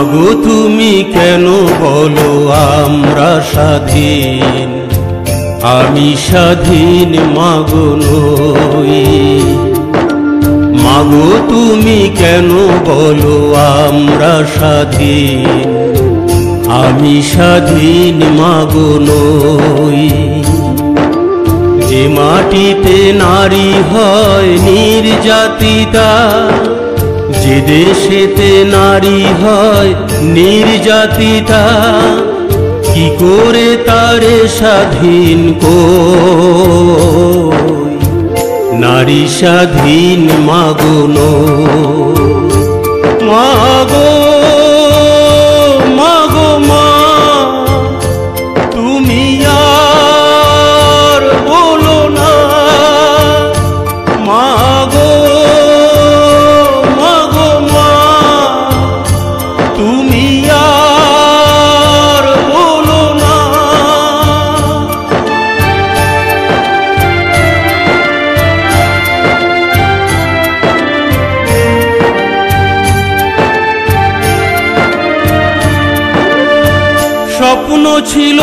মাগো তুমি কেন বলো আমরা স্বাধীন, আমি স্বাধীন মাগো নই। মাগো তুমি কেন বলো আমরা স্বাধীন, আমি স্বাধীন মাগো নই। যে মাটিতে নারী হয় নির্যাতিতা, যে দেশেতে নারী হয় নির্যাতিতা, কি করে তারে স্বাধীন কই? নারী স্বাধীন মাগো নই। মাগো মাগো মা, তুমি আর বলো না। মাগো মাগো মা, তুমি আর বলো না। স্বপ্ন ছিল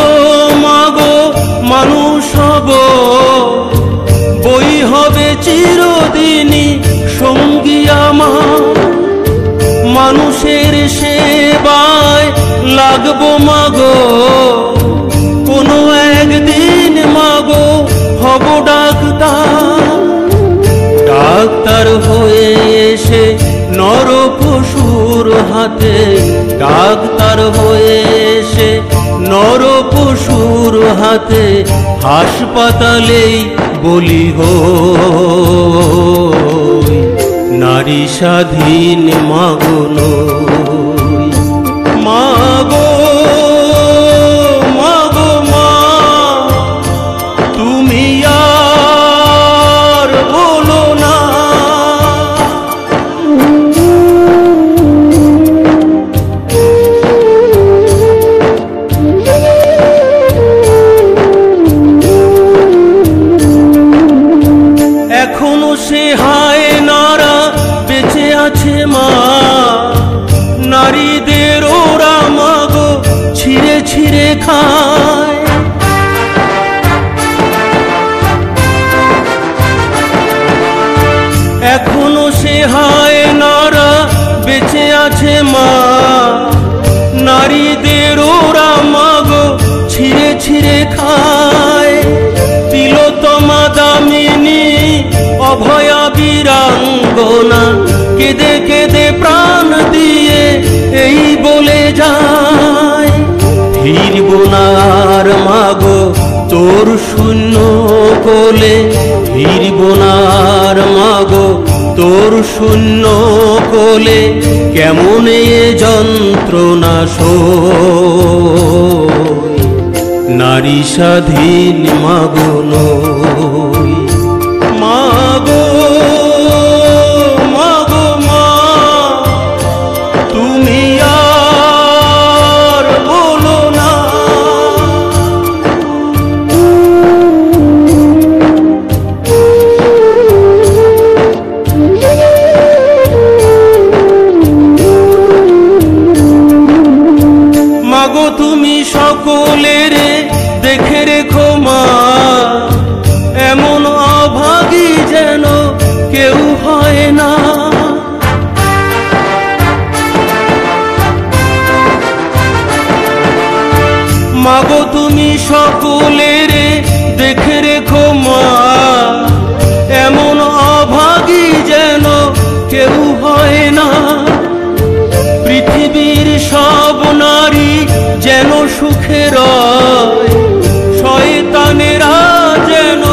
মাগো মানুষ হব, বই হবে চিরদিনই সঙ্গী আমার। মানুষের সেবায় লাগবো মাগো, কোনো একদিন মাগো হব ডাক্তার। ডাক্তার হয়ে এসে নর পশুর হাতে, ডাক্তার হয়ে এসে নর পশুর হাতে, হাসপাতালেই বলি হই। নারী স্বাধীন মাগো নই। মাগো মাগো মা, তুমি আর বলো না। এখনো সে হায় নারা বেঁচে আছে মা, নারীদের ওরা মাগো ছিঁড়ে ছিঁড়ে খায়। এখনো সে হায় নারা বেঁচে আছে মা, নারীদের ওরা মাগো ছিঁড়ে ছিঁড়ে খায়। তিলোত্তমা দামিনী অভয়া বীরাঙ্গনা কেঁদে কেঁদে প্রাণ দিয়ে এই বলে যায়, ফিরব না আর মাগো তোর শূন্য কোলে। ফিরব না আর মাগো তোর শূন্য কোলে, কেমন এ যন্ত্রণা সই। নারী স্বাধীন মাগো নই। মাগো মাগো মা, তুমি আর বলো না। মাগো তুমি সকলের দেখে রেখো মা, এমন অভাগী যেন কেউ হয় না। মাগো তুমি সকলের দেখে রেখো মা, এমন অভাগী যেন কেউ হয় না। পৃথিবীর সব নারী যেন সুখে রয়, শয়তানেরা যেন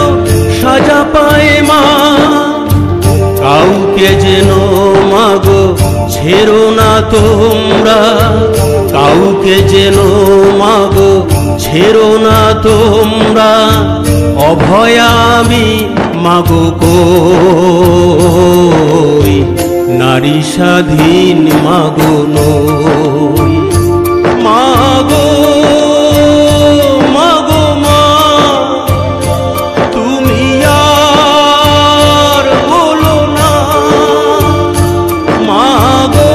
সাজা পায় মা। কাউকে যেন মাগো ছেড়ো না তোমরা, কাউকে যেন মাগো ছেড়ো না তোমরা। অভয়া আমি মাগো কই, নারী স্বাধীন মাগো নই। মাগো মাগো মা, তুমি আর বলো না। মাগো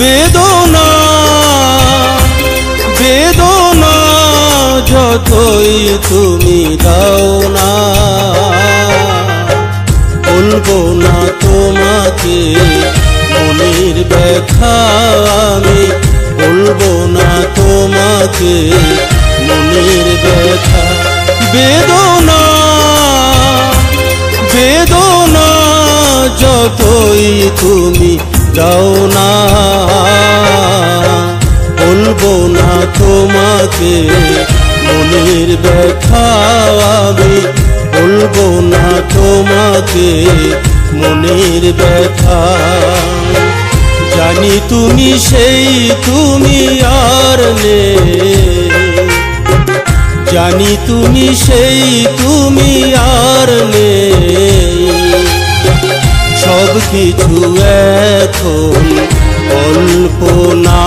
বেদনা বেদনা যতই তুমি দাও না, বলবো না তোমাকে মনের ব্যথা আমি, বলবো না তোমাকে মনের ব্যথা। বেদনা বেদনা যতই তুমি দাও না, বলবো না তোমাকে মনের ব্যথা আমি, বলবো না তোমাকে মনের ব্যথা। জানি তুমি সেই তুমি আর নেই, জানি তুমি সেই তুমি আর নেই, সব কিছু এখন কল্পনা,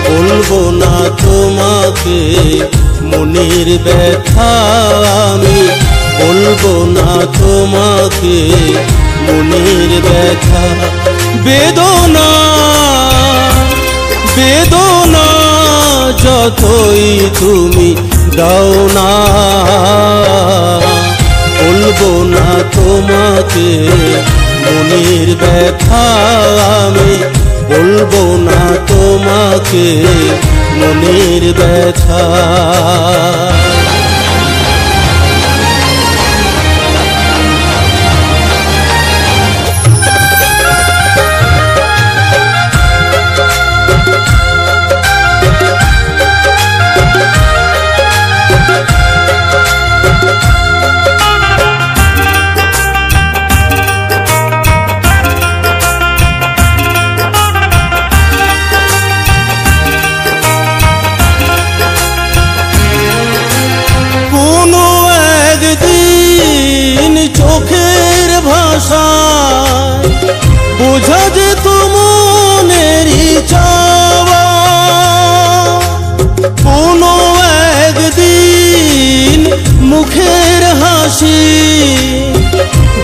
বলবো না তোমাকে মনের ব্যথা আমি, বলবো না তোমাকে মনের ব্যথা। বেদনা বেদনা যতই তুমি দাও না, বলবো না তোমাকে মনের ব্যথা আমি, বলবো না তোমাকে মনের ব্যথা। চোখের ভাষায় বোঝা যেত মনেরই চাওয়া, কোনো একদিন মুখের হাসি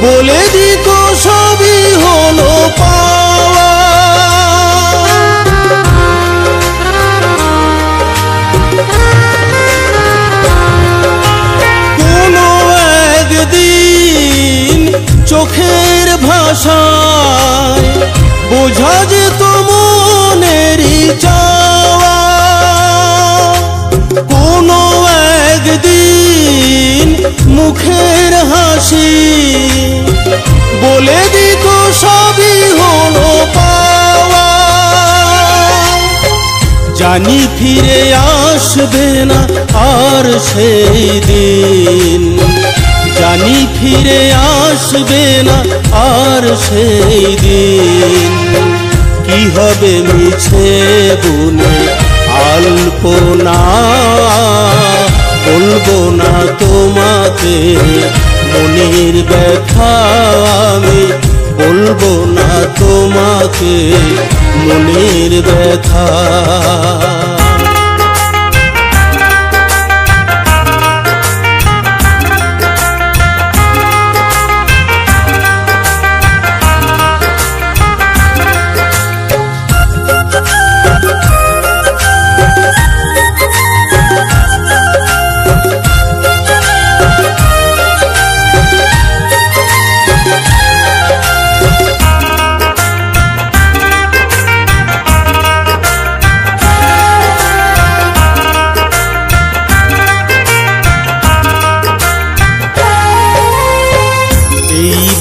বলে দিত সবই হলো পাওয়া। কোনো একদিন চোখের ভাষায় বোঝা যেত মনেরই চাওয়া, কোনো একদিন মুখের হাসি বলে দিত সবই হলো পাওয়া। জানি ফিরে আসবে না আর সেই দিন, জানি ফিরে আসবে না আর সেই দিন, কি হবে মিছে বুনে আলপনা, বলবো না তোমাকে মনের ব্যথা আমি, বলবো না তোমাকে মনের ব্যথা।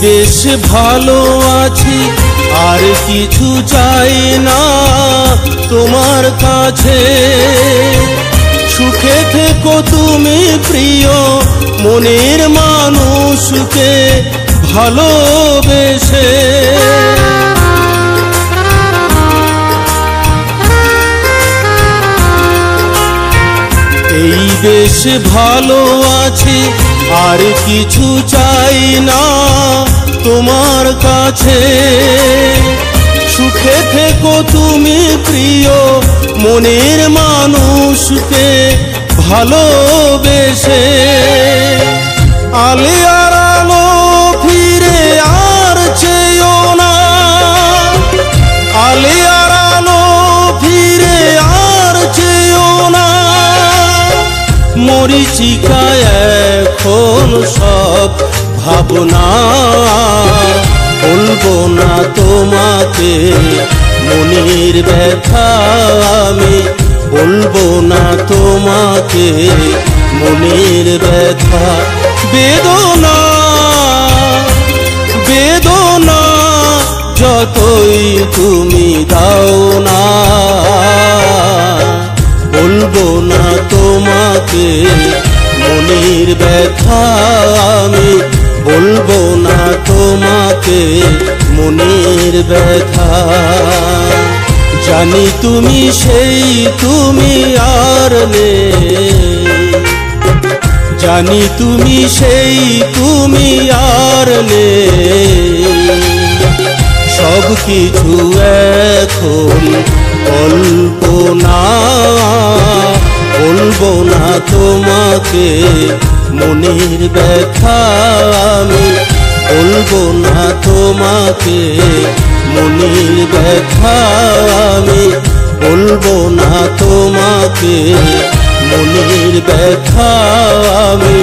বেশ ভালো আছি আর কিছু চাই না তোমার কাছে, সুখে থেকো তুমি প্রিয় মনের মানুষকে ভালোবেসে। এই বেশ ভালো আছি আর কিছু চাই না তোমার কাছে, সুখে থেকো তুমি প্রিয় মনের মানুষকে ভালোবেসে। আলে আর আলো ফিরে আর চেয়েও না, আলে মরিচিকায় এখন সব ভাবনা, বলবো না তোমাকে মনের ব্যথা, আমি বলবো না তোমাকে মনের ব্যথা। বেদনা বেদনা যতই তুমি দাও না, বলবো না তোমাকে মনের ব্যথা, আমি বলবো না তোমাকে মনের ব্যথা। জানি তুমি সেই তুমি আর নেই, জানি তুমি সেই তুমি আর নেই, সব কিছু এখন কল্পনা, বলবো না তোমাকে মনের ব্যথা, আমি বলবো না তোমাকে মনের ব্যথা, আমি বলবো না তোমাকে মনের ব্যথা, আমি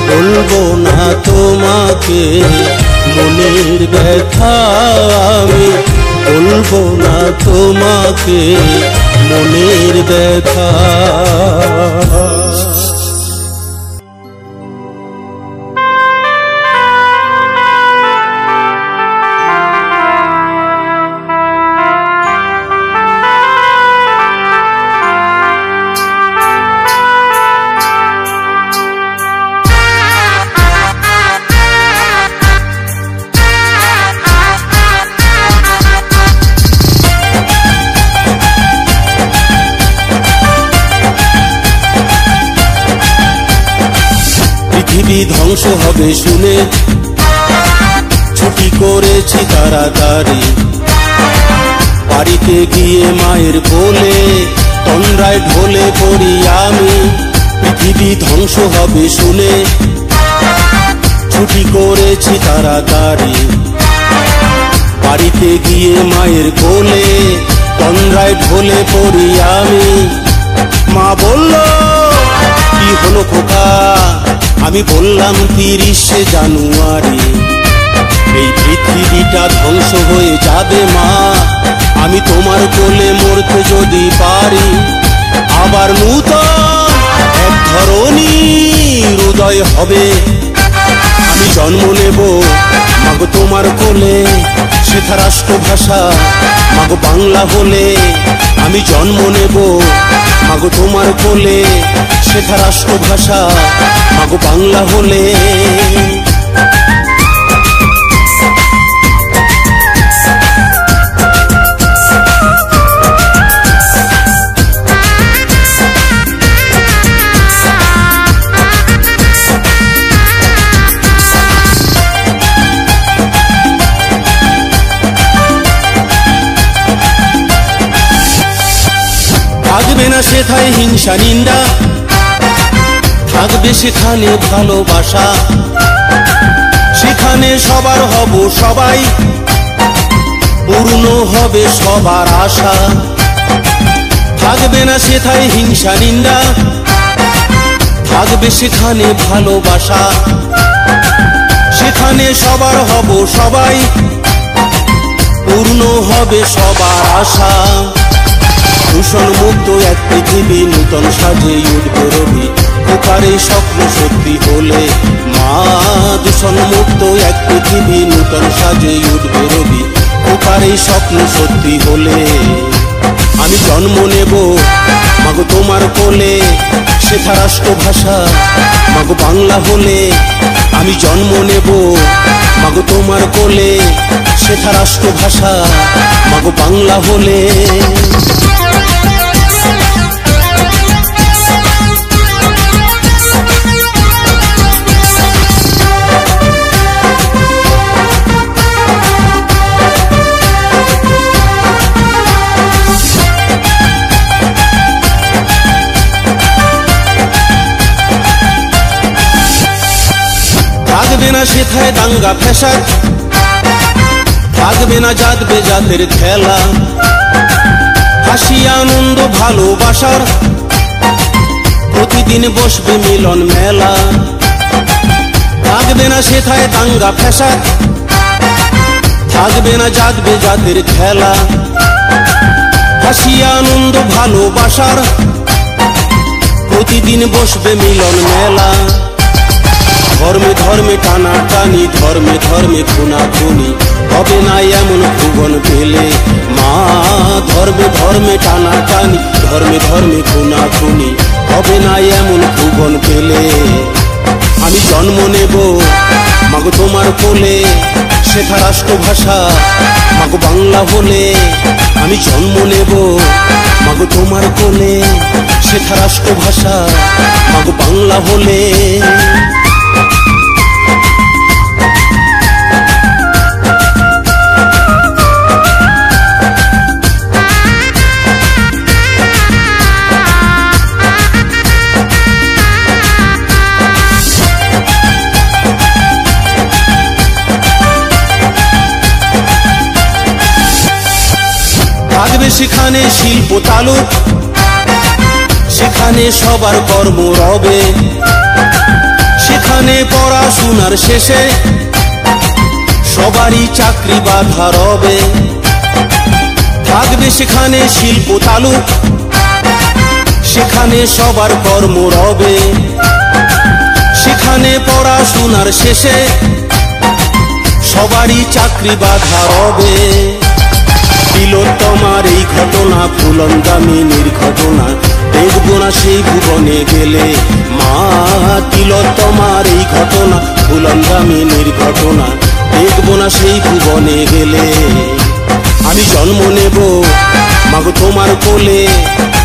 বলবো না তোমাকে মনের ব্যথা, আমি বলবো না তোমাকে মনের ব্যথা। পৃথিবী ধ্বংস হবে শুনে ছুটি করেছি তাড়াতাড়ি, বাড়িতে গিয়ে মায়ের কোলে তন্দ্রায় ঢলে পড়ি আমি। পৃথিবী ধ্বংস হবে শুনে ছুটি করেছি তাড়াতাড়ি, বাড়িতে গিয়ে মায়ের কোলে তন্দ্রায় ঢলে পড়ি আমি। মা বলল কি হলো খোকা, আমি বললাম 30শে জানুয়ারি এই পৃথিবীটা ধ্বংস হয়ে যাবে মা, আমি তোমার কোলে মরতে যদি পারি। আবার নূতন এক ধরনের উদয় হবে, আমি জন্ম নেব মাগো তোমার কোলে, শেখা রাষ্ট্রভাষা মাগো বাংলা হলে। আমি জন্ম নেব মাগো তোমার কোলে, শেখা রাষ্ট্রভাষা মাগো বাংলা হলে। থাকবে না সেথায় হিংসা নিন্দা, থাকবে সেখানে ভালোবাসা, সেখানে সবার হব সবাই, পূর্ণ হবে সবার আশা। থাকবে না সেথায় হিংসা নিন্দা, থাকবে সেখানে ভালোবাসা, সেখানে সবার হব সবাই, পূর্ণ হবে সবার আশা। দূষণ মুক্ত এক পৃথিবী নূতন সাজে উঠবে রবি, খোকার এই স্বপ্ন সত্যি হলে মা। দূষণ মুক্ত এক পৃথিবী নূতন সাজে উঠবে রবি, খোকার এই স্বপ্ন সত্যি হলে। আমি জন্ম নেব মাগো তোমার কোলে, শেখা রাষ্ট্রভাষা মাগো বাংলা হলে। আমি জন্ম নেব মাগো তোমার কোলে, শেখা রাষ্ট্রভাষা মাগো বাংলা হলে। থাকবে না সেথায় দাঙ্গা ফ্যাসাদ, থাকবে না জাত বেজাতের খেলা, হাসি আনন্দ ভালোবাসার প্রতি প্রতিদিন বসবে মিলন মেলা, থাকবে না সেথায় দাঙ্গা ফ্যাসাদ, থাকবে না জাগবে জাতের খেলা, হাসি আনন্দ ভালোবাসার প্রতিদিন বসবে মিলন মেলা। ধর্মে ধর্মে টানাটানি, ধর্মে ধর্মে খুনাখুনি, হবে না এমন ভুবন পেলে মা। ধর্মে ধর্মে টানাটানি, ধর্মে ধর্মে খুনাখুনি, হবে না এমন ভুবন পেলে। আমি জন্ম নেব মাগো তোমার কোলে, শেখা রাষ্ট্রভাষা মাগো বাংলা হলে। আমি জন্ম নেব মাগো তোমার কোলে, শেখা রাষ্ট্রভাষা মাগো বাংলা হলে। থাকবে সেখানে শিল্প তালুক, সেখানে সবার কর্ম রবে, সেখানে পড়াশোনার শেষে সবারই চাকরি বাধা রবে। থাকবে সেখানে শিল্প তালুক, সেখানে সবার কর্ম রবে, সেখানে পড়াশোনার শেষে সবারই চাকরি বাধা রবে। তিলোত্তমার এই ঘটনা, ফুলন্দামিনীর ঘটনা, দেখবো না সেই ভুবনে গেলে মা। তিলোত্তমার এই ঘটনা, ফুলন্দামিনীর ঘটনা, দেখবো না সেই ভুবনে গেলে। আমি জন্ম নেব মাগো তোমার কোলে,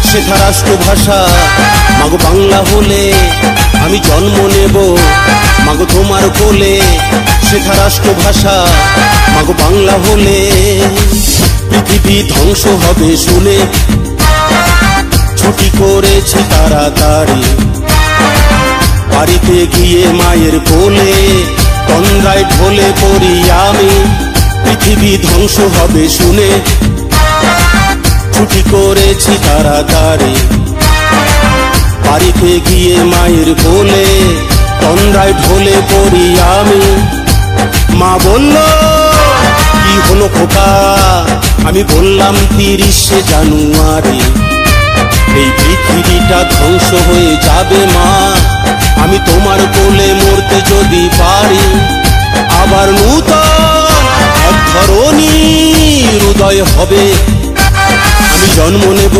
শেখা রাষ্ট্রভাষা মাগো বাংলা হলে। আমি জন্ম নেব মাগো তোমার কোলে, শেখা রাষ্ট্রভাষা মাগো বাংলা হলে। পৃথিবী ধ্বংস হবে শুনে ছুটি করেছি তাড়াতাড়ি, বাড়িতে গিয়ে মায়ের কোলে তন্দ্রায় ঢলে পড়ি আমি। পৃথিবী ধ্বংস হবে শুনে ছুটি করেছি তাড়াতাড়ি, বাড়িতে গিয়ে মায়ের কোলে তন্দ্রায় ঢলে পড়ি আমি। মা বলল কি হলো খোকা, আমি বললাম 30শে জানুয়ারি এই পৃথিবীটা ধ্বংস হয়ে যাবে মা। আমি তোমার কোলে মরতে যদি পারি, আবার নূতন এক ধরনীর উদয় হবে। আমি জন্ম নেব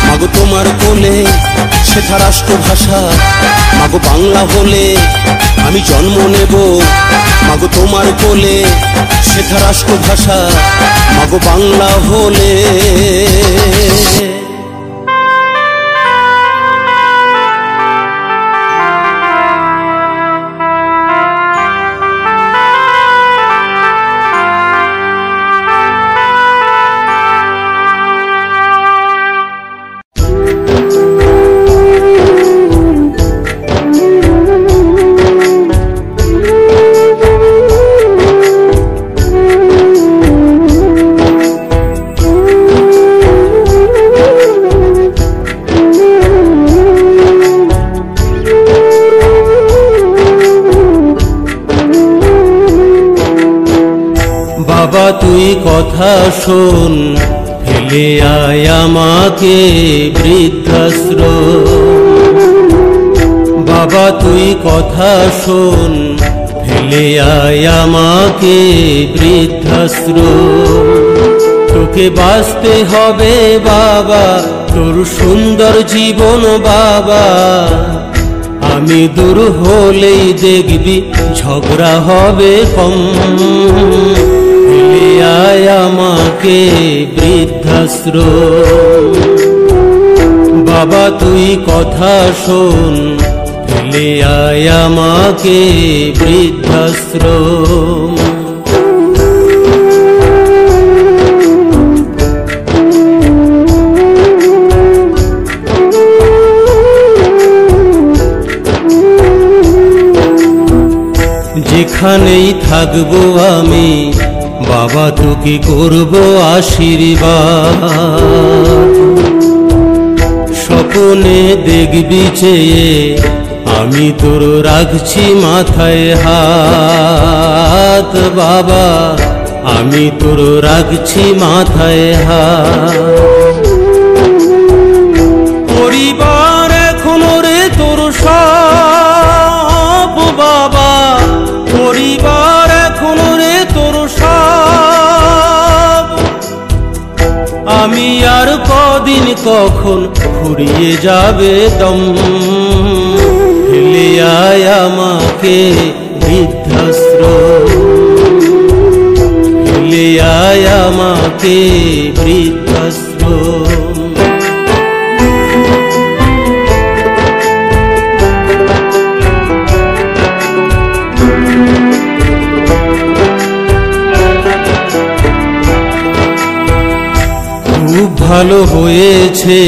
মাগো তোমার কোলে, শেখা রাষ্ট্রভাষা মাগো বাংলা হলে। আমি জন্ম নেব মাগো তোমার কোলে, শেখা রাষ্ট্রভাষা মাগো বাংলা হলে। বাবা তুই কথা শোন, ফেলে আয় আমাকে বৃদ্ধাশ্রম। বাবা তুই কথা শোন, ফেলে আয় আমাকে বৃদ্ধাশ্রম। তোকে বাঁচতে হবে বাবা, তোর সুন্দর জীবন বাবা। আমি দূর হলেই দেখবি ঝগড়া হবে কম। ফেলে আয় আমাকে বৃদ্ধাশ্রম। বাবা তুই কথা শোন, ফেলে আয় আমাকে বৃদ্ধাশ্রম। যেখানেই থাকবো আমি বাবা তোকে করব আশীর্বাদ। কোণে দেখবি চেয়ে আমি তোর রাখছি মাথায় হাত বাবা, আমি তোর রাখছি মাথায় হাত। পরিবার এখনো রে তোর সব বাবা, পরিবার এখনো রে তোর সব। আমি আর কদিন কখন ফুরিয়ে যাবে দম, ফেলে আয় আমাকে বৃদ্ধাশ্রম, ফেলে আয় আমাকে বৃদ্ধাশ্রম। খুব ভালো হয়েছে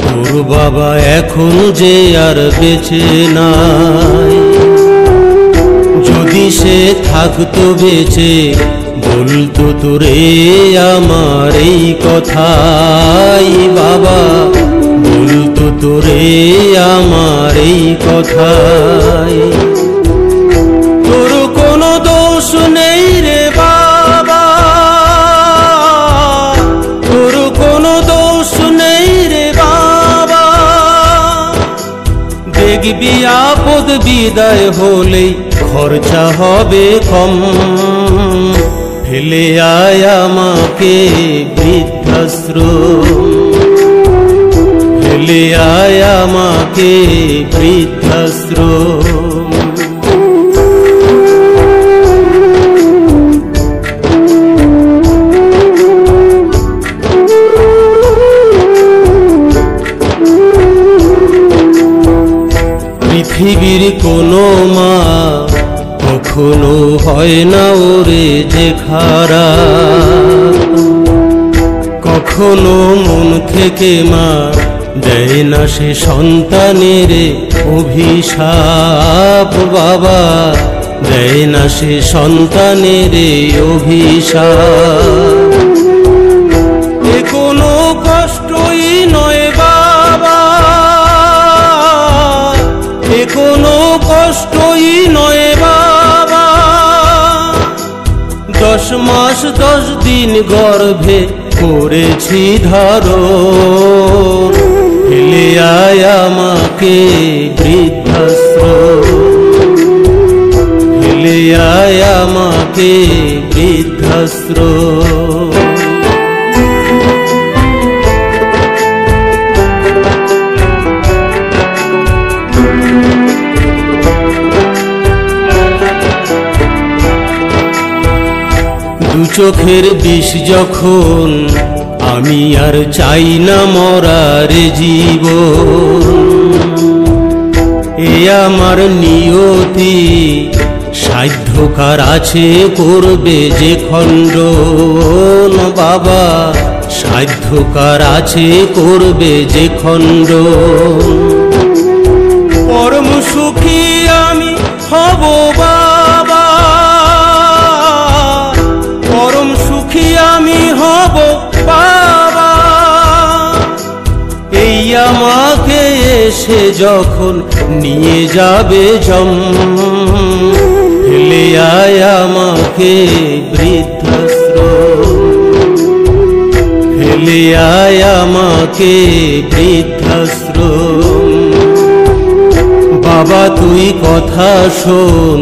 তোর বাবা এখন যে আর বেঁচে নাই, যদি সে থাকতো বেঁচে বলতো তোরে আমার এই কথাই বাবা, বলতো তোরে আমার এই কথাই। তোর কোনো দোষ নেই রে বাবা, তোর কোনো দোষ নেই রে বাবা। দেখবি আপদ বিদায় হলেই খরচা হবে কম, ফেলে আয় আমাকে বৃদ্ধাশ্রম, ফেলে আয় আমাকে বৃদ্ধাশ্রম। পৃথিবীর কোনো মা কখনো হয় না ওরে যে খারাপ, কখনো মন থেকে মা দেয় না সে সন্তানের অভিশাপ বাবা, দেয় না সে সন্তানের অভিশাপ। এ কোনো কষ্টই নয় বাবা, এ কোনো কষ্টই নয় বাবা। 10 মাস 10 দিন গর্ভে করেছি ধারণ, ফেলে আয় আমাকে বৃদ্ধাশ্রম, ফেলে আয় আমাকে বৃদ্ধাশ্রম। দু চোখের বিষ যখন আমি আর চাই না মরার জীবন, এ আমার নিয়তি সাধ্যকার আছে করবে যে খণ্ডন বাবা, সাধ্যকার আছে করবে যে খণ্ডন। পরম সুখী আমি হব বাবা, পরম সুখী আমি হব বাবা। এই আমাকে এসে যখন নিয়ে যাবে জম, ফেলে আয় আমাকে বৃদ্ধাশ্রম, ফেলে আয় আমাকে বৃদ্ধাশ্রম। বাবা তুই কথা শোন,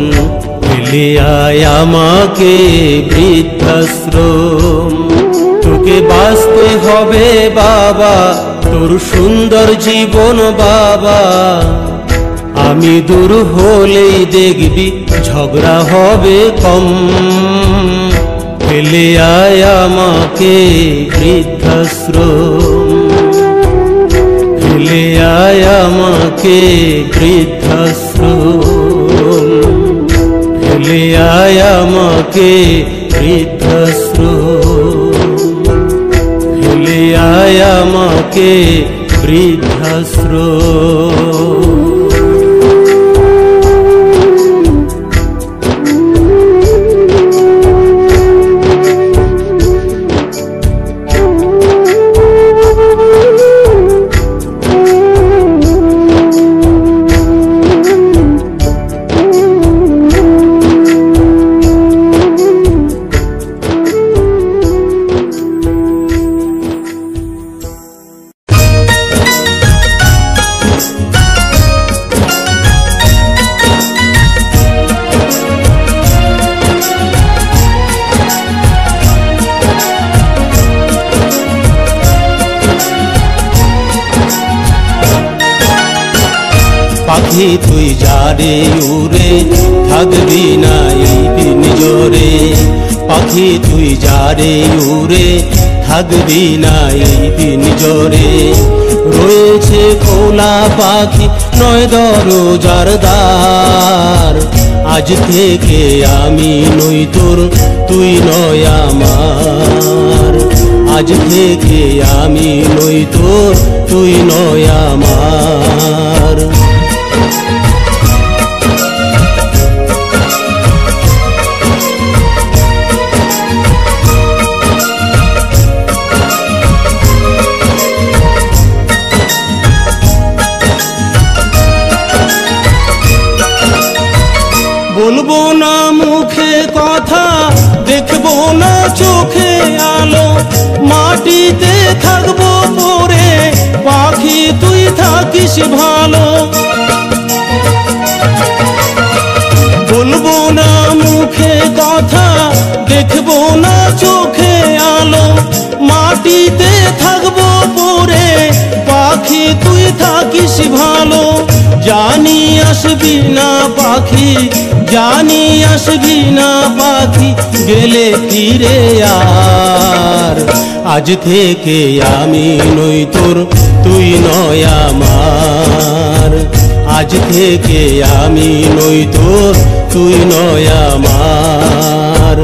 ফেলে আয় আমাকে বৃদ্ধাশ্রম। তোকে বাঁচতে হবে বাবা তোর সুন্দর জীবন বাবা, আমি দূর হলেই দেখবি ঝগড়া হবে কম, ফেলে আয় আমাকে বৃদ্ধাশ্রম, ফেলে আয় আমাকে বৃদ্ধাশ্রম, ফেলে আয় আমাকে বৃদ্ধাশ্রম, ফেলে আয় আমাকে বৃদ্ধাশ্রম। পাখি তুই যারে উড়ে থাকবি না এই পিঞ্জরে, পাখি তুই যারে উড়ে থাকবি না এই পিঞ্জরে। রয়েছে খোলা পাখি নয় দরজার দ্বার, আজ থেকে আমি নই তোর তুই নয় আমার, আজ থেকে আমি নই তোর তুই নয় আমার। বলবো না মুখে কথা, দেখবো না চোখে আলো, মাটিতে থাকবো পরে পাখি তুই থাকিস ভালো। বলবো না মুখে কথা, দেখবো না চোখে আলো, মাটিতে থাকবো পরে পাখি তুই থাকিস ভালো। জানি আসবি না পাখি, জানি আসবি না পাখি, গেলে ফিরে আর। আজ থেকে আমি নই তোর তুই নয় আমার, আজ থেকে আমি নই তোর তুই নয় আমার।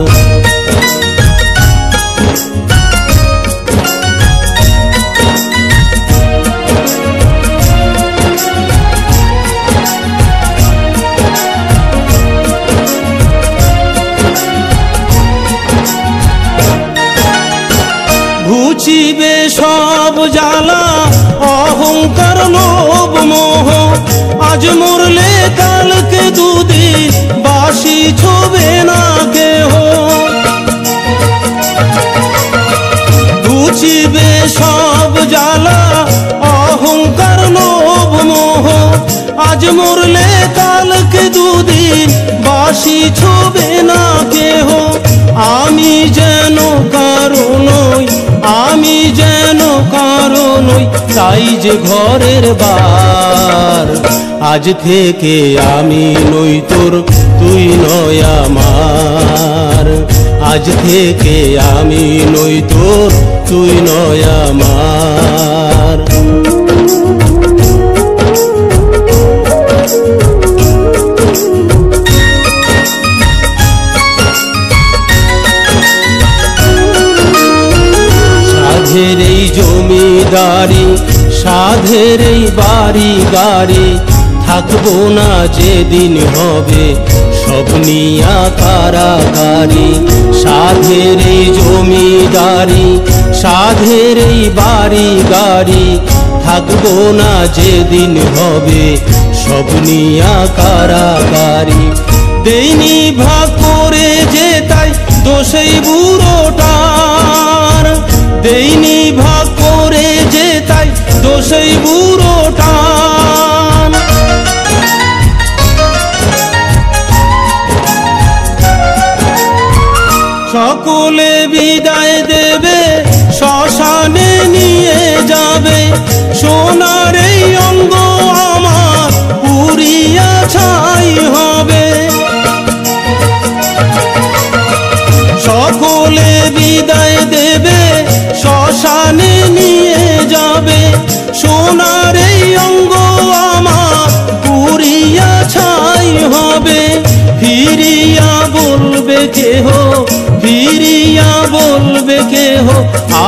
ঘুচিবে সব জ্বালা অহংকার লোভ মোহ, আজ মরলে কালকে দুদিন বাসি ছোবে না কেহ। ঘুচিবে সব জ্বালা অহংকার লোভ মোহ, আজ মরলে কালকে দুদিন বাসি ছোবে না কেহ। আমি যেন কারো নই, আমি যেন কারো নই, তাই যে ঘরের বার। আজ থেকে আমি নই তোর তুই নয় আমার, আজ থেকে আমি নই তোর তুই নয় আমার। সাধের এই জমিদারি, সাধের এই বাড়ি গাড়ি, থাকবো না যেদিন হবে সব নিয়া কারাগারি। সাধের এই জমিদারি, সাধের এই বাড়ি গাড়ি, থাকবো না যেদিন হবে সব নিয়া কারাগারি। দেইনি ভাগ করে যে তাই দোষেই বুড়োটার, দেইনি ভাগ করে যে তাই দোষেই বুড়োটার। সকলে বিদায় দেবে শ্মশানে নিয়ে যাবে, সোনার এই অঙ্গ আমার পুরিয়া ছাই হবে। সকলে বিদায় দেবে শ্মশানে নিয়ে যাবে, সোনার এই অঙ্গ আমার পুরিয়া ছাই হবে। ফিরিয়া বলবে কেহ, ফিরিয়া বলবে কেহ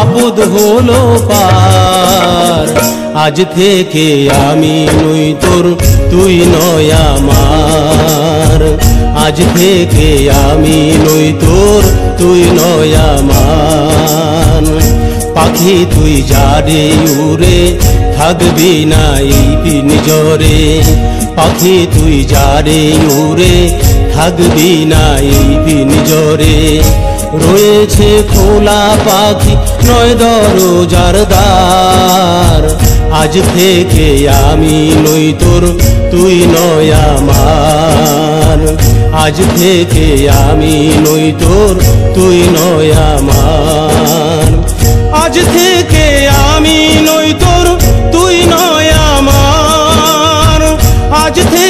আপদ হলো পার। আজ থেকে আমি নই তোর তুই নয় আমার, আজ থেকে আমি নই তোর তুই নয় আমার। পাখি তুই যারে উড়ে থাকবি না এই পিঞ্জরে, পাখি তুই যারে উড়ে থাকবি না এই পিঞ্জরে। রয়েছে খোলা পাখি নয় দরজার দ্বার, আজ থেকে আমি নই তোর তুই নয় আমার, আজ থেকে আমি নই তোর তুই নয় আমার। আজ থেকে আমি নই তোর তুই নয় আমার, আজ থেকে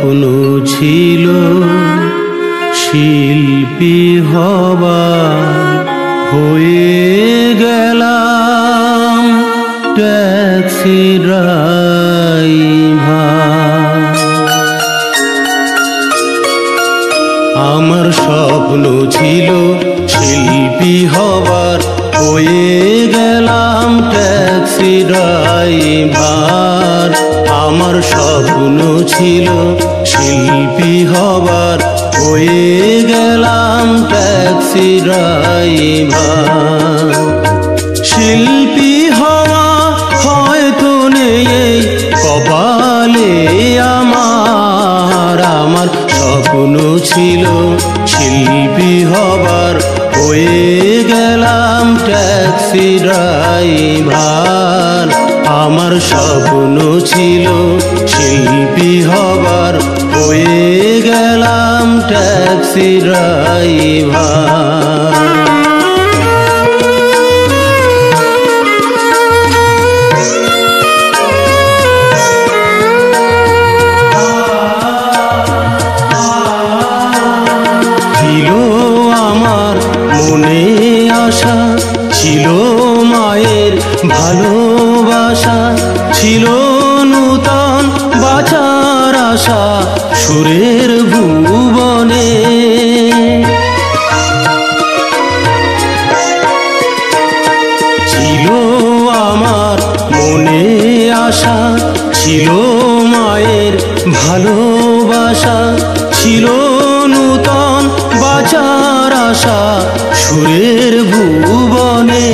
স্বপ্ন ছিল শিল্পী হবার, হয়ে গেলাম ট্যাক্সি ড্রাইভার। আমার স্বপ্ন ছিল শিল্পী হবার, হয়ে গেলাম ট্যাক্সি ড্রাইভার। আমার স্বপ্ন ছিল শিল্পী হবার, হয়ে গেলাম ট্যাক্সি ড্রাইভার। শিল্পী হওয়া হয়তো নেই কপালে আমার, আমার স্বপ্ন ছিল শিল্পী হবার, হয়ে গেলাম ট্যাক্সি ড্রাইভার। আমার স্বপ্ন ছিল শিল্পী হবার, হয়ে গেলাম ট্যাক্সি ড্রাইভার। ছিল আমার মনে আশা, ছিল মায়ের ভালোবাসা, ছিল নূতন বাঁচার আশা সুরের ভুবনে। ছিল আমার মনে আশা, ছিল মায়ের ভালোবাসা, ছিল নূতন বাঁচার আশা সুরের ভুবনে।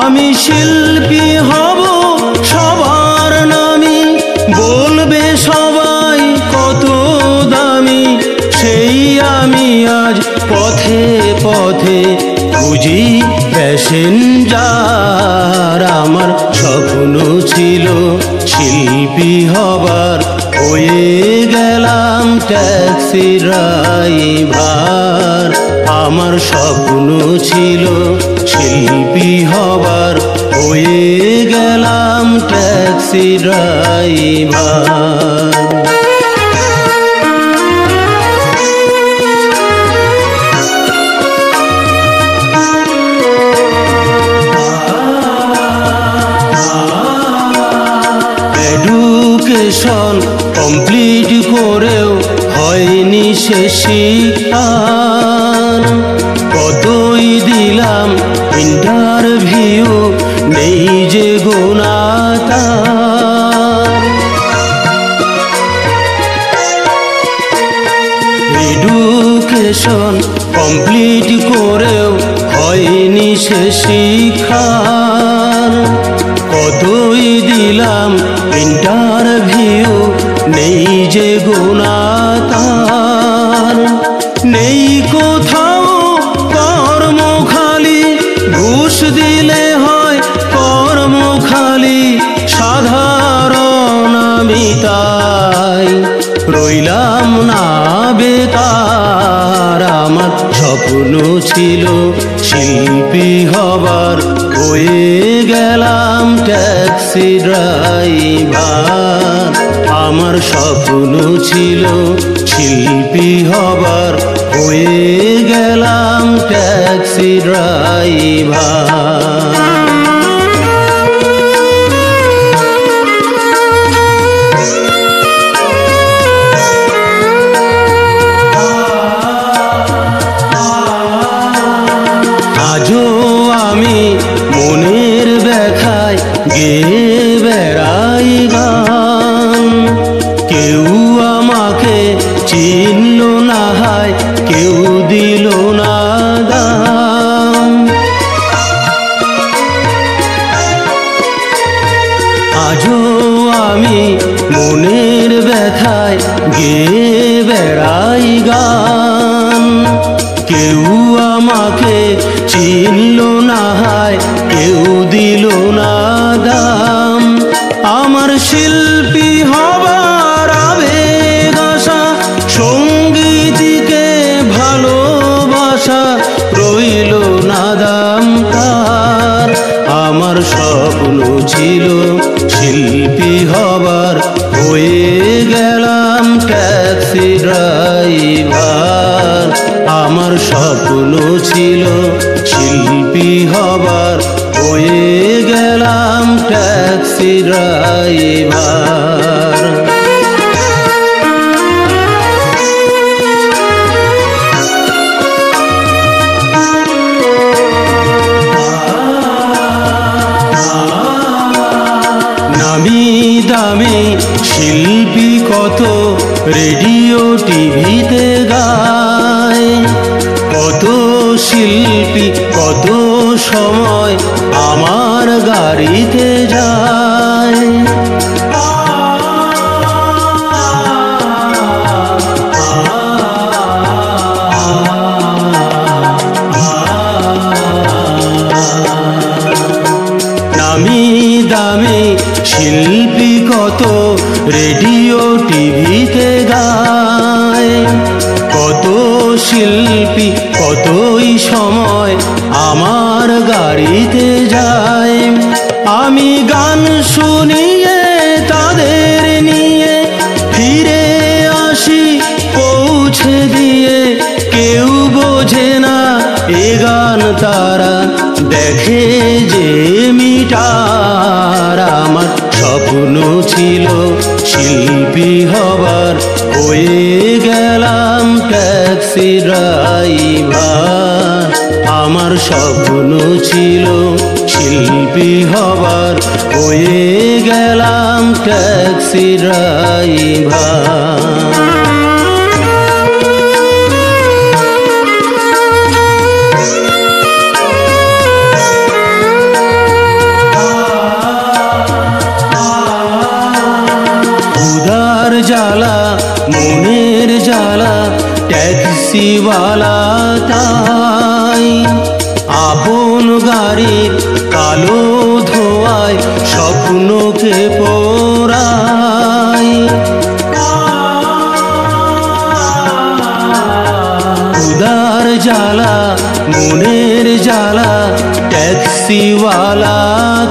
আমি শিল্পী হব সবার নামি, বলবে সবাই কত দামি, সেই আমি আজ পথে পথে খুঁজি প্যাসেঞ্জার। আমার স্বপ্ন ছিল শিল্পী হবার, হয়ে গেলাম ট্যাক্সি ড্রাইভার। আমার স্বপ্ন ছিল শিল্পী হবার, হয়ে গেলাম ট্যাক্সি ড্রাইভার। এডুকেশন কমপ্লিট করেও হয়নি সে শিক্ষার, কতই দিলাম ইন্টারভিউ নেই যে গোনা তার। এডুকেশন কমপ্লিট করেও হয়নি সে শিক্ষার, কতই দিলাম ইন্টারভিউ নেই যে গোনা তার। নেই কোথাও কর্ম খালি, ঘুষ দিলে হয় কর্ম খালি, সাধারণ আমি তাই রইলাম না বেকার। আমার স্বপ্ন ছিল শিল্পী হবার, হয়ে গেলাম ট্যাক্সি ড্রাইভার। আমার স্বপ্ন ছিল শিল্পী হবার, হয়ে গেলাম ট্যাক্সি ড্রাইভার। আজও আমি মনের ব্যথায় গেয়ে বেড়াই গান, কেউ আমাকে চিনল না হায়, কেউ দিল না দাম। আজও আমি মনের ব্যথায় গেয়ে বেড়াই গান, কেউ আমাকে চিনল না হায়, কেউ দিল না দাম। আমার শিল্পী হবার আবেগ আশা, সঙ্গীতকে ভালোবাসা রইল না দাম তার। আমার স্বপ্ন ছিল শিল্পী হবার, হয়ে গেলাম আমার স্বপ্ন ছিল শিল্পী হবার, হয়ে গেলাম ট্যাক্সি ড্রাইভার। নামি দামি শিল্পী কত রেডিও টিভিতে গায়, কত শিল্পী কত সময় আমার গাড়িতে যায়। নামি দামি শিল্পী কত রেডিও টিভিতে গায়, কত শিল্পী কতই সময় আমার গাড়িতে যায়। আমি গান শুনিয়ে তাদের নিয়ে ফিরে আসি পৌঁছে দিয়ে, কেউ বোঝে না এ গান তারা দেখে যে মিটার। আমার স্বপ্ন ছিল শিল্পী হবার, হয়ে গেলাম ট্যাক্সি ড্রাইভার। আমার স্বপ্ন ছিল শিল্পী হবার, হয়ে গেলাম ট্যাক্সি ড্রাইভার। জ্বালা মনের জ্বালা ট্যাক্সিওয়ালা তাই, আপন গাড়ির কালো ধোয়ায় স্বপ্নকে পোড়াই। উদার জ্বালা মনের জ্বালা ট্যাক্সিওয়ালা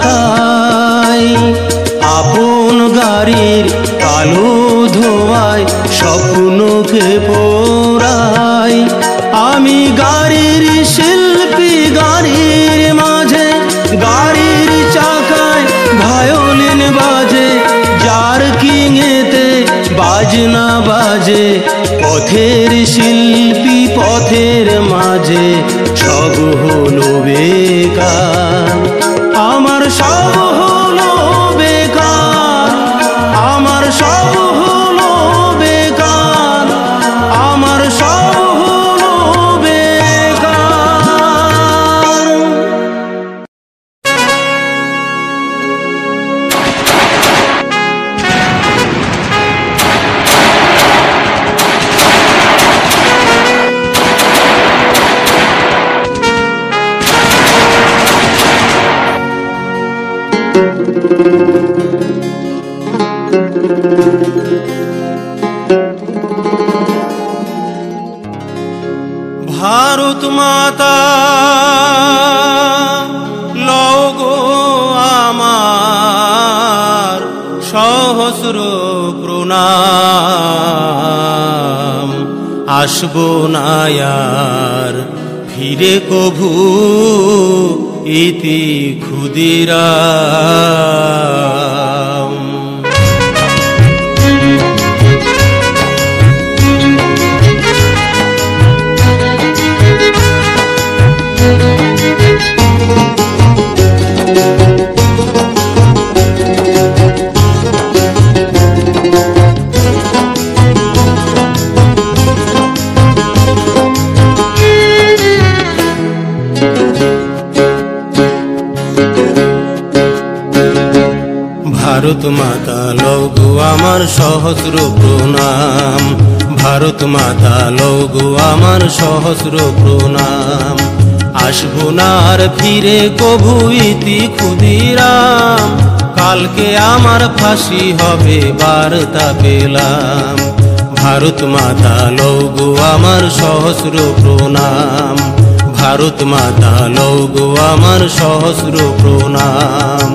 তাই, আপন গাড়ির কালো ধোয়ায় স্বপ্নকে পোড়াই। আমি গাড়ির শিল্পী গাড়ির মাঝে, গাড়ির চাকায় ভায়োলিন বাজে, জার্কিংয়েতে বাজনা বাজে। পথের শিল্পী পথের মাঝে, সব হলো বেকার। আমার সব হলো বেকার, আমার সব হলো বেকার, আমার সব হলো বেকার। ভারত মাতা লও গো আমার সহস্র প্রণাম, আসবো না আর ফিরে কভু ইতি ক্ষুদিরাম। ভারত মাতা লও গো আমার সহস্র প্রণাম, ভারত মাতা লও গো আমার সহস্র প্রণাম। আসবো না আর ফিরে কভু ইতি ক্ষুদিরাম, কালকে আমার ফাঁসি হবে বার্তা পেলাম। ভারত মাতা লও গো আমার সহস্র প্রণাম, ভারত মাতা লও গো আমার সহস্র প্রণাম।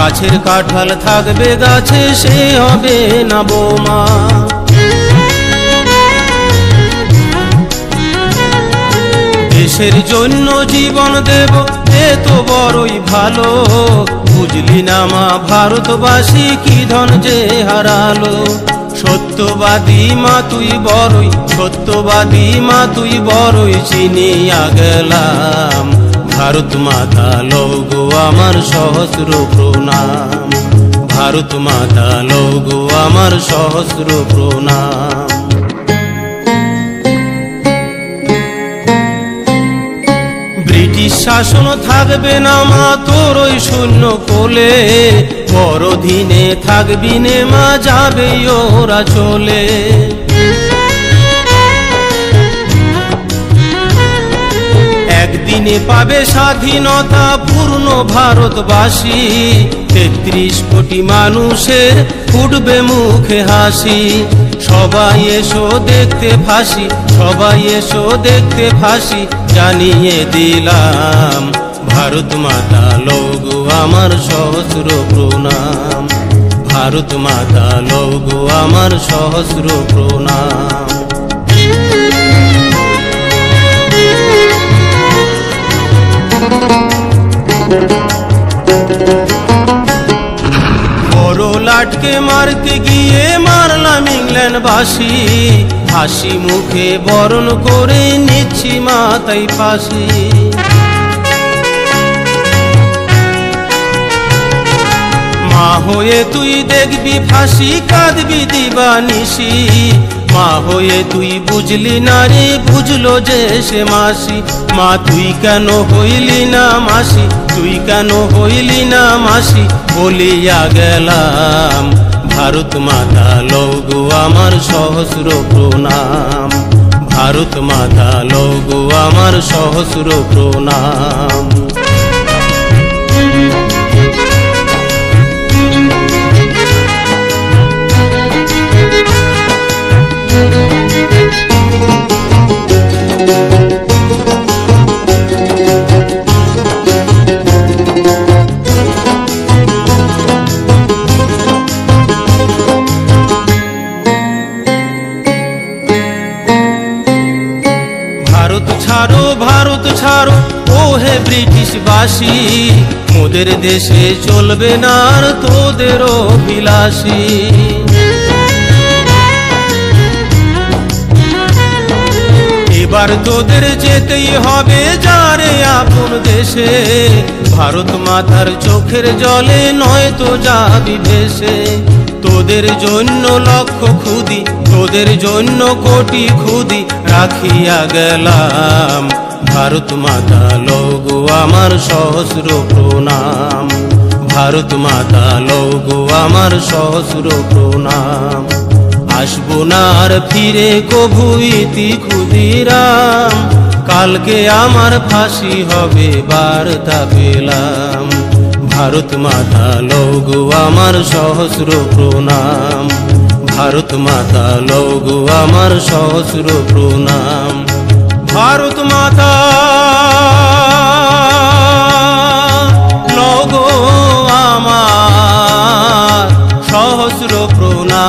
গাছের কাঁঠাল থাকবে গাছে, সে হবে না বোমা। দেশের জন্য জীবন দেব, এ তো বড়ই ভালো। বুঝলি না মা ভারতবাসী কি ধন যে হারালো। সত্যবাদী মা তুই বড়ই, সত্যবাদী মা তুই বড়ই, চিনিয়া গেলাম। ভারত মাতা লৌগো আমার সহস্র প্রণাম। ভারত মাতা লৌগো আমার সহস্র প্রণাম। ব্রিটিশ শাসন থাকবে না মা তোর ওই শূন্য কোলে। পরধীনে থাকবি নে মা, যাবে ওরা চলে। একদিনে পাবে স্বাধীনতা পূর্ণ ভারতবাসী। ৩৩ কোটি মানুষের ফুটবে মুখে হাসি। সবাই এসো দেখতে ফাঁসি, সবাই এসো দেখতে ফাঁসি, জানিয়ে দিলাম। ভারত মাতা লৌগো আমার সহস্র প্রণাম। ভারত মাতা লৌগো আমার সহস্র প্রণাম। বড় লাটকে মারতে গিয়ে মারলাম ইংল্যান্ডবাসী। হাসি মুখে বরণ করে নিচ্ছি মাতাই ফাঁসি। মা হয়ে তুই দেখবি ফাঁসি, কাঁদবি দিবানিশি। মা হয়ে তুই বুঝলি না রে, বুঝলো যে সে মাসি। মা তুই কেন হইলি না মাসি, তুই কেন হইলি না মাসি, বলিয়া গেলাম। ভারত মাতা লৌগো আমার সহস্র প্রণাম। ভারত মাতা লৌগো আমার সহস্র প্রণাম। ভারত ছাড়ো, ভারত ছাড়ো, ও হে ব্রিটিশবাসী। মোদের দেশে চলবে না আর তোদের অভিলাষী। এবার তোদের যেতেই হবে যারে আপন দেশে। ভারত মাতার চোখের জলে নয় তো যাবি ভেসে। তোদের জন্য লক্ষ খুদি, তোদের জন্য কোটি খুদি, রাখিয়া গেলাম। ভারত মাতা লৌগো আমার সহস্র প্রণাম। ভারত মাতা লৌগো আমার সহস্র প্রণাম। আসবো না আর ফিরে কভু ইতি ক্ষুদিরাম। কালকে আমার ফাঁসি হবে বার্তা পেলাম। ভারত মাতা লৌগো আমার সহস্র প্রণাম। ভারত মাতা লৌগো আমার সহস্র প্রণাম। ভারত মাতা লৌগো আমার সহস্র প্রণাম।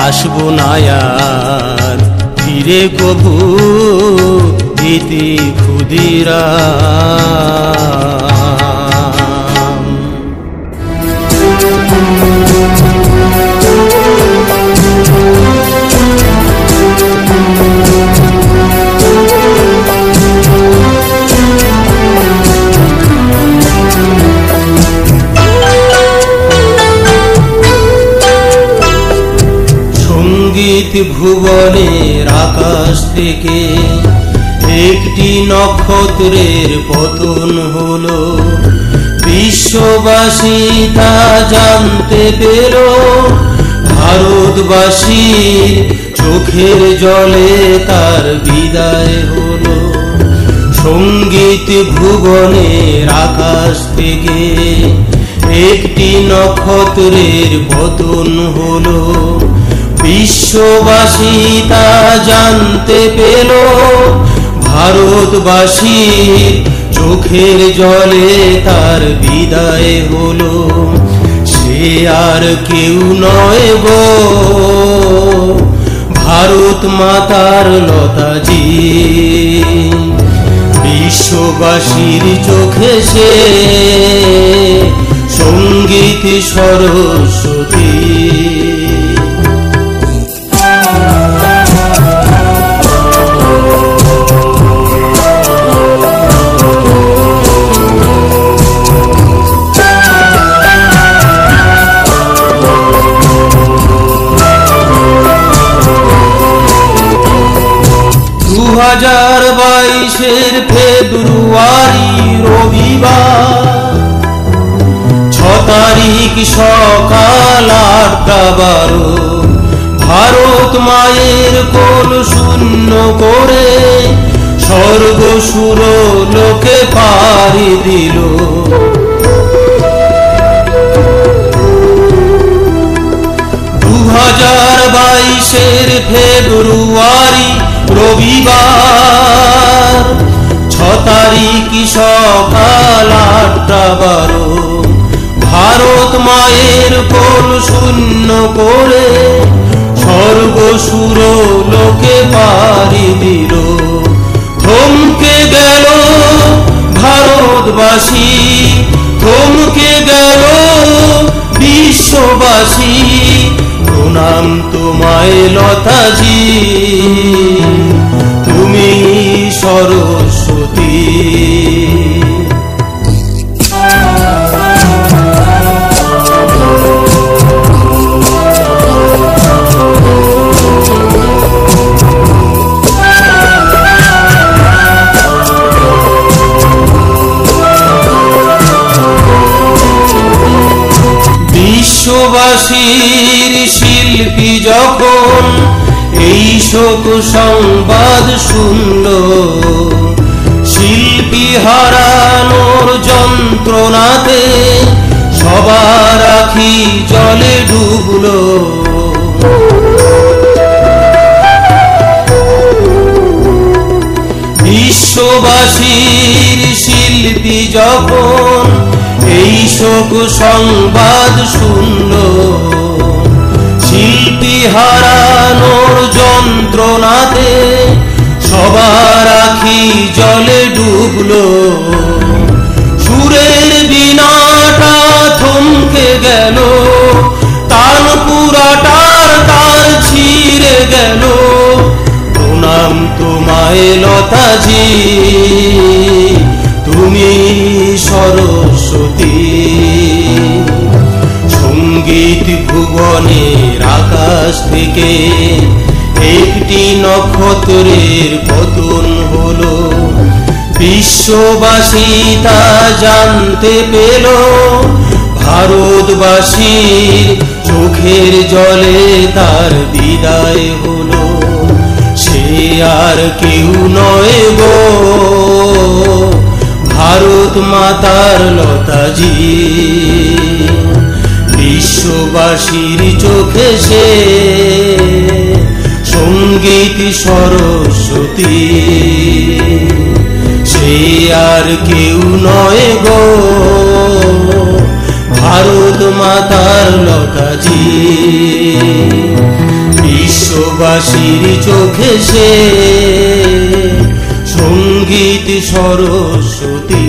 আসবো না আর ফিরে কভু ইতি ক্ষুদিরাম। সঙ্গীত ভুবনের আকাশ থেকে একটি নক্ষত্রের পতন হলো। বিশ্ববাসী তা জানতে পেল। ভারতবাসীর চোখের জলে তার বিদায় হলো। সঙ্গীত ভুবনের আকাশ থেকে একটি নক্ষত্রের পতন হলো। বিশ্ববাসী তা জানতে পেল। ভারতবাসীর চোখের জলে তার বিদায় হলো, সে আর কেউ নয় গো ভারত মাতার লতাজি। বিশ্ববাসীর চোখে সে সঙ্গীত সরস্বতী। ফেব্রুয়ারি রবিবার 6 তারিখ সকাল 8:12 ভারত মায়ের কোল শূন্য করে স্বর্গ সুর লোকে পাড়ি দিল। 2022 ফেব্রুয়ারি রবিবার 6 তারিখ সকাল 8:12 ভারত মায়ের কোল শূন্য করে স্বর্গ সুর লোকে পাড়ি দিল। থমকে গেল ভারতবাসী, থমকে গেল বিশ্ববাসী, প্রণাম তোমায় লতাজি, তুমি সরস্বতী। বিশ্ববাসীর শিল্পী যখন এই শোক সংবাদ শুনল, শিল্পী হারানোর যন্ত্রণাতে সবার আখি জলে ডুবল। বিশ্ববাসীর শিল্পী যখন এই শোক সংবাদ শুনল, শিল্পী হারানোর যন্ত্রণাতে সবার আখি জলে ডুবল। সুরের বিনাটা থমকে গেল, তানপুরাটার তার ছিঁড়ে গেল। প্রণাম তোমায় লতাজি, তুমি সরস্বতী। সঙ্গীত ভুবনের আকাশ থেকে একটি নক্ষত্রের পতন হলো, বিশ্ববাসী তা জানতে পেল। ভারতবাসীর চোখের জলে তার বিদায় হলো, সে আর কেউ নয় গো ভারত মাতার লতাজি। বিশ্ববাসীর চোখে সে সঙ্গীত সরস্বতী, সে আর কেউ নয় গো ভারত মাতার লতাজি। বিশ্ববাসীর চোখে সে সঙ্গীত সরস্বতী।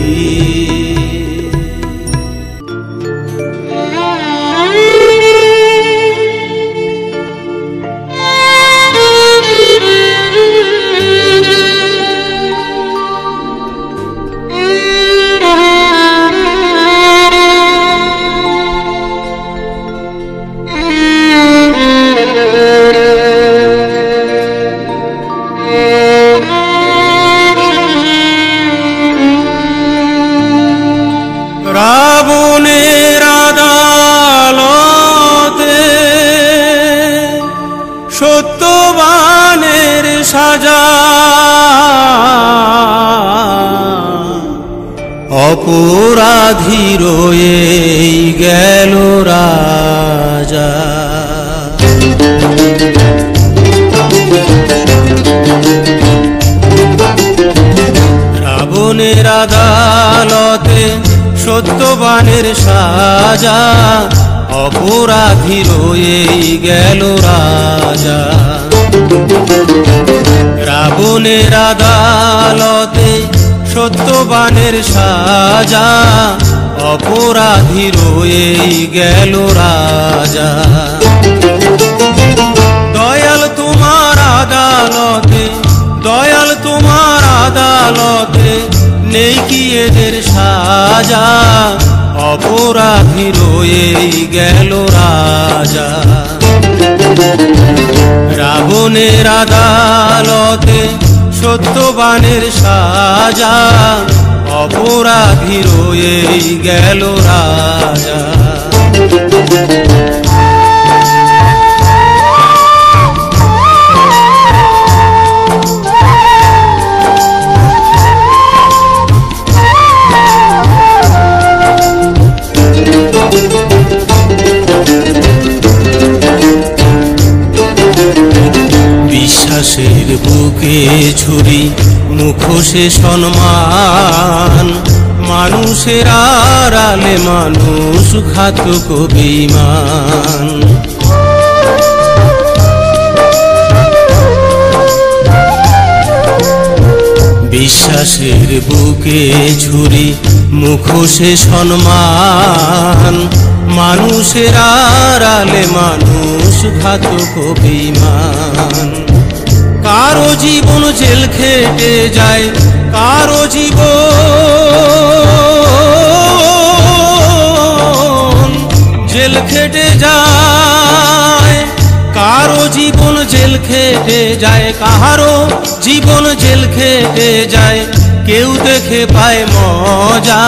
রাবণের আদালতে সত্যবানের সাজা, অপরাধী রয়েই গেল রাজা। রাবণের আদালতে সত্যবানের সাজা, অপরাধী রয়েই গেল রাজা। রাবণের আদালতে সত্যবানের সাজা, অপরাধী রয়েই গেল রাজা। দয়াল তোমার আদালতে, দয়াল তোমার আদালতে নেই কি এদের সাজা, অপরাধী রয়েই গেল রাজা। রাবণের আদালতে সত্যবানের সাজা, অপরাধী রয়েই গেল রাজা। বিশ্বাসের বুকে ছুরি, মুখোশে সম্মান, মানুষের আড়ালে মানুষ ঘাতক বেঈমান। বিশ্বাসের বুকে ছুরি, মুখোশে সম্মান, মানুষের আড়ালে মানুষ ঘাতক বেঈমান। কারো জীবন জেল খেটে যায়, কারো জীবন জেল খেটে যায়, কারো জীবন জেল খেটে যায়, কারো জীবন জেল খেটে যায়, কেউ দেখে পায় মজা,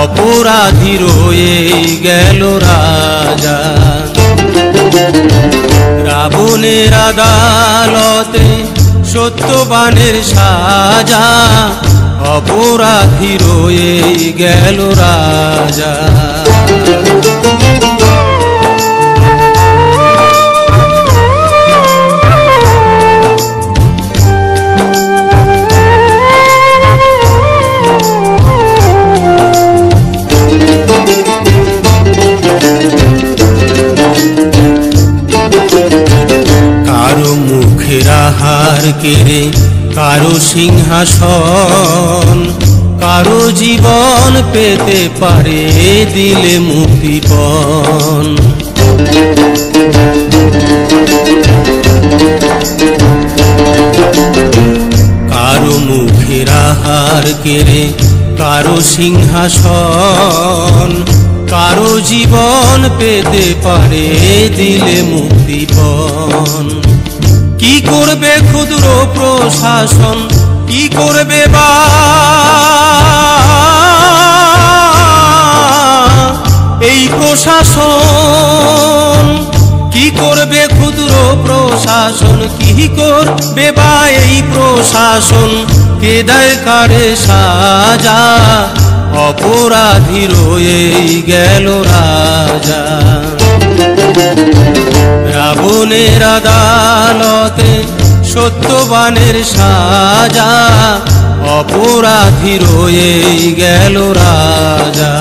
অপরাধী রয়েই গেল রাজা। রাবণের আদালতে সত্যবানের সাজা, অপরাধী রয়েই গেল রাজা। কারো মুখের আহার কেড়ে কারো সিংহাসন, কারো জীবন পেতে পারে দিলে মুক্তিপণ। কারো মুখের আহার কেড়ে কারো সিংহাসন, কারো জীবন পেতে পারে দিলে মুক্তিপণ। কি করবে ক্ষুদ্র প্রশাসন, কি করবে বা এই প্রশাসন, কি করবে ক্ষুদ্র প্রশাসন, কি করবে বা এই প্রশাসন, কে দেয় কারে সাজা, অপরাধী রয়েই গেল রাজা। রাবণের আদালতে সত্যবানের সাজা, অপরাধী রয়েই গেল রাজা।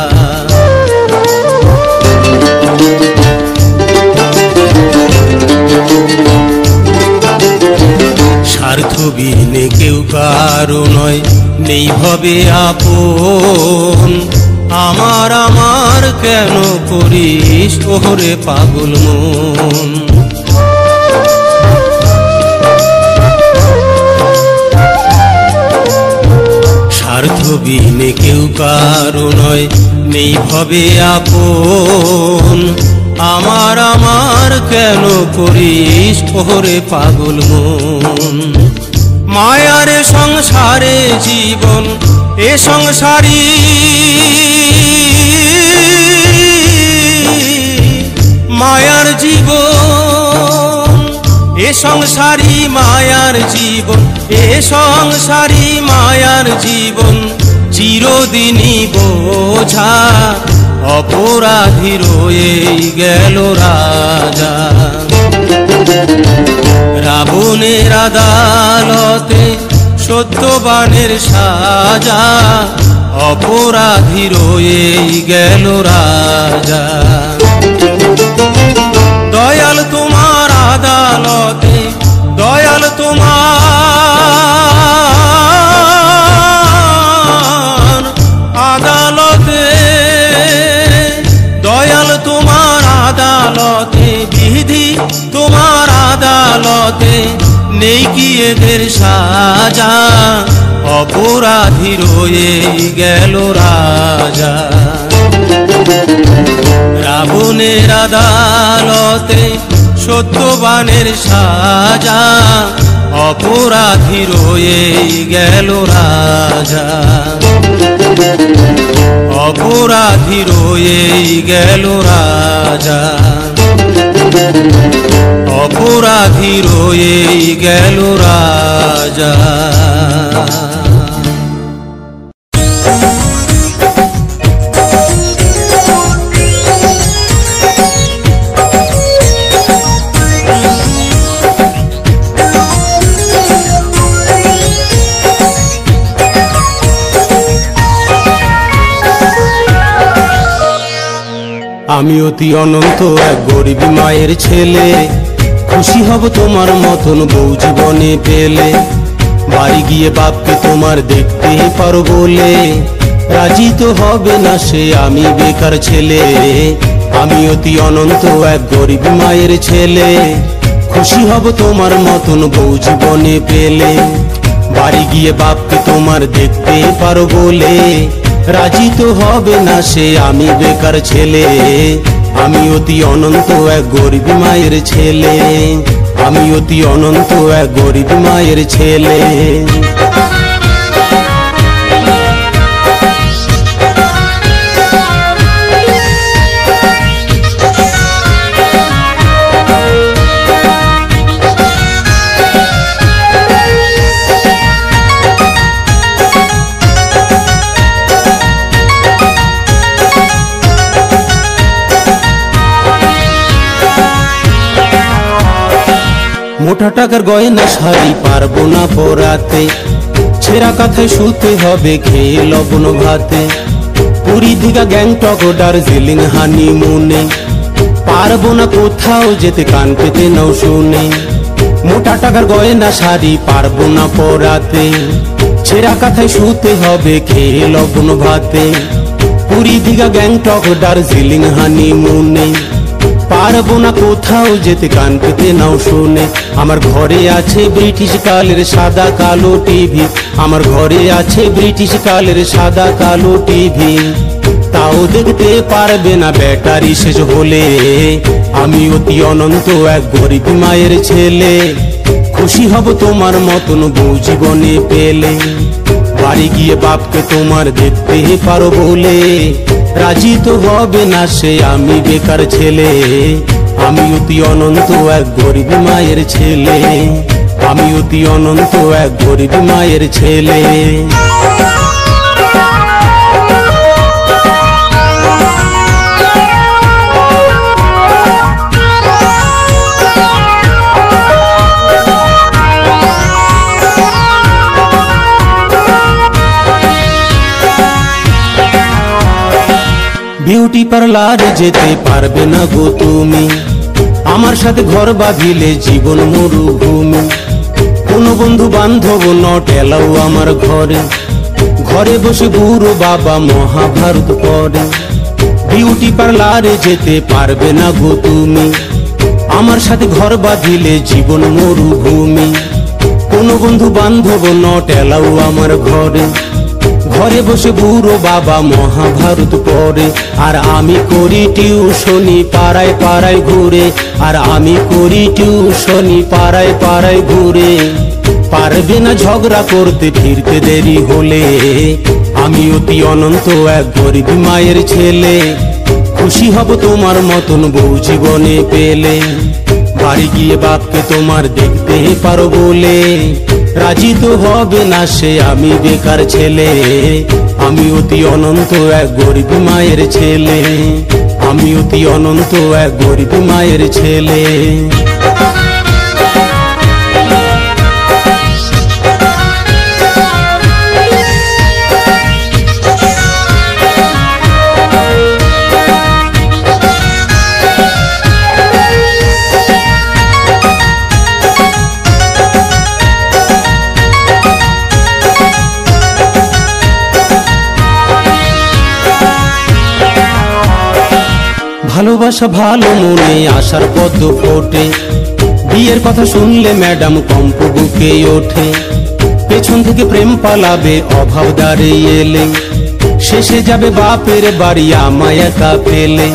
স্বার্থবিহীনে কেউ কারো নয়, নেই ভবে আপন, আমার আমার কেন করিস ওরে পাগল মন। স্বার্থবিহীনে কেউ কারো নয়, নেই ভবে আপন, আমার আমার কেন করিস ওরে পাগল মন। মায়ারে সংসারে জীবন, এ সংসারী মায়ার জীবন, এ সংসারী মায়ার জীবন, এ সংসারী মায়ার জীবন, চিরদিনই বোঝা, অপরাধী রয়েই গেল রাজা। রাবণের আদালতে সত্যবানের সাজা, অপরাধী রয়েই গেল রাজা। দয়াল তোমার আদালতে, দয়াল তোমার আদালতে, দয়াল তোমার আদালতে, বিধি তোমার আদালতে, নেই কি এদের সাজা, অপরাধী রয়েই গেল রাজা। রাবণের আদালতে সত্যবানের সাজা, অপরাধী রয়েই গেল রাজা, অপরাধী রয়েই গেল রাজা, অপরাধী রয়েই গেল রাজা। আমি অতি অনন্ত এক গরিব মায়ের ছেলে, খুশি হব তোমার মতন বউ জীবনে পেলে। বাড়ি গিয়ে বাপকে তোমার দেখতে পারো বলে, রাজি তো হবে না সে আমি বেকার ছেলে। আমি অতি অনন্ত এক গরিব মায়ের ছেলে, খুশি হব তোমার মতন বউ জীবনে পেলে। বাড়ি গিয়ে বাপকে তোমার দেখতে পারো বলে, রাজি তো হবে না সে আমি বেকার ছেলে। আমি অতি অনন্ত এক গরিব মায়ের ছেলে, আমি অতি অনন্ত এক গরিব মায়ের ছেলে। মোটা টাকার গয়না শাড়ি পারবো না পরাতে, ছেঁড়া কাঁথায় শুতে হবে খেয়ে লবণ ভাতে। পুরী দীঘা গ্যাংটক দার্জিলিং হানিমুনে, পারবো না কোথাও যেতে কান পেতে নাও শুনে। মোটা টাকার গয়না শাড়ি পারবো না পরাতে, ছেঁড়া কাঁথায় শুতে হবে খেয়ে লবণ ভাতে। পুরী দীঘা গ্যাংটক দার্জিলিং হানিমুনে, পারবো না কোথাও যেতে কান পেতে নাও শুনে। আমার ঘরে আছে ব্রিটিশ কালের সাদা কালো টিভি, আমার ঘরে আছে ব্রিটিশ কালের সাদা কালো টিভি, তাও দেখতে পারবে না ব্যাটারি শেষ হলে। আমি অতি অনন্ত এক গরিব মায়ের ছেলে, খুশি হব তোমার মতন বউ জীবনে পেলে। বাড়ি গিয়ে বাপকে তোমার দেখতে পারো বলে, রাজি তো হবে না সে আমি বেকার ছেলে। আমি অতি অনন্ত এক গরিব মায়ের ছেলে, আমি অতি অনন্ত এক গরিব মায়ের ছেলে। বিউটি পার্লারে যেতে পারবে না গো তুমি, আমার সাথে ঘর বাঁধিলে জীবন মরুভূমি। কোনো বন্ধু বান্ধব নট এলাও আমার ঘরে, ঘরে বসে বুড়ো বাবা মহাভারত পড়ে। বিউটি পার্লারে যেতে পারবে না গো তুমি, আমার সাথে ঘর বাঁধিলে জীবন মরুভূমি। কোনো বন্ধু বান্ধব নট এলাও আমার ঘরে, ঘরে বসে বুড়ো বাবা মহাভারত পড়ে। আর আমি করি টিউশনি পাড়ায় পাড়ায় ঘুরে, আর আমি করি টিউশনি পাড়ায় পাড়ায় ঘুরে। পারবে না ঝগড়া করতে ফিরতে দেরি হলে। আমি অতি অনন্ত এক গরিব মায়ের ছেলে, খুশি হব তোমার মতন বউ জীবনে পেলে। বাড়ি গিয়ে বাপকে তোমার দেখতে পারো বলে, রাজি তো হবে না সে আমি বেকার ছেলে। আমি অতি অনন্ত এক গরিব মায়ের ছেলে, আমি অতি অনন্ত এক গরিব মায়ের ছেলে। ভালোবাসা ভালো মনে আশার পদ্ম ফোটে, বিয়ের কথা শুনলে ম্যাডাম কম্প বুকে ওঠে। পেছন থেকে প্রেম পালাবে অভাব দাঁড়িয়ে এলে, শেষে যাবে বাপের বাড়ি আমায় একা ফেলে।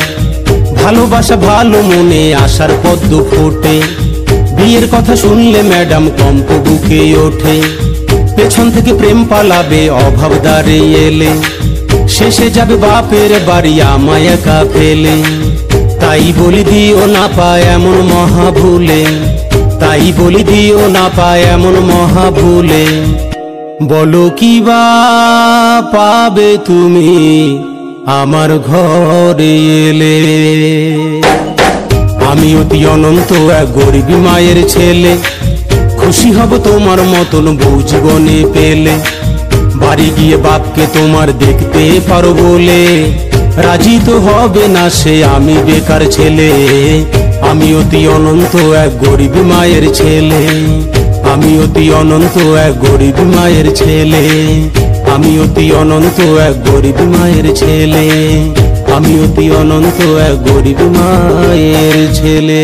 ভালোবাসা ভালো মনে আশার পদ্ম ফোটে, বিয়ের কথা শুনলে ম্যাডাম কম্প বুকে ওঠে। পেছন থেকে প্রেম পালাবে অভাব দাঁড়িয়ে এলে, শেষে যাবে বাপের বাড়ি আমায় একা ফেলে। তাই বলি দিও না পায় এমন মহা ভুলে, তাই বলি দিও না পায় এমন মহা ভুলে। বলো কি বা পাবে তুমি আমার ঘরে এলে। আমি অতি অনন্ত এক গরিব মায়ের ছেলে, খুশি হব তোমার মতন বউ জীবনে পেলে। বাড়ি গিয়ে বাপকে তোমার দেখতে পারো বলে, রাজি তো হবে না সে আমি বেকার ছেলে। আমি অতি অনন্ত এক গরিব মায়ের ছেলে, আমি অতি অনন্ত এক গরিব মায়ের ছেলে, আমি অতি অনন্ত এক গরিব মায়ের ছেলে, আমি অতি অনন্ত এক গরিব মায়ের ছেলে।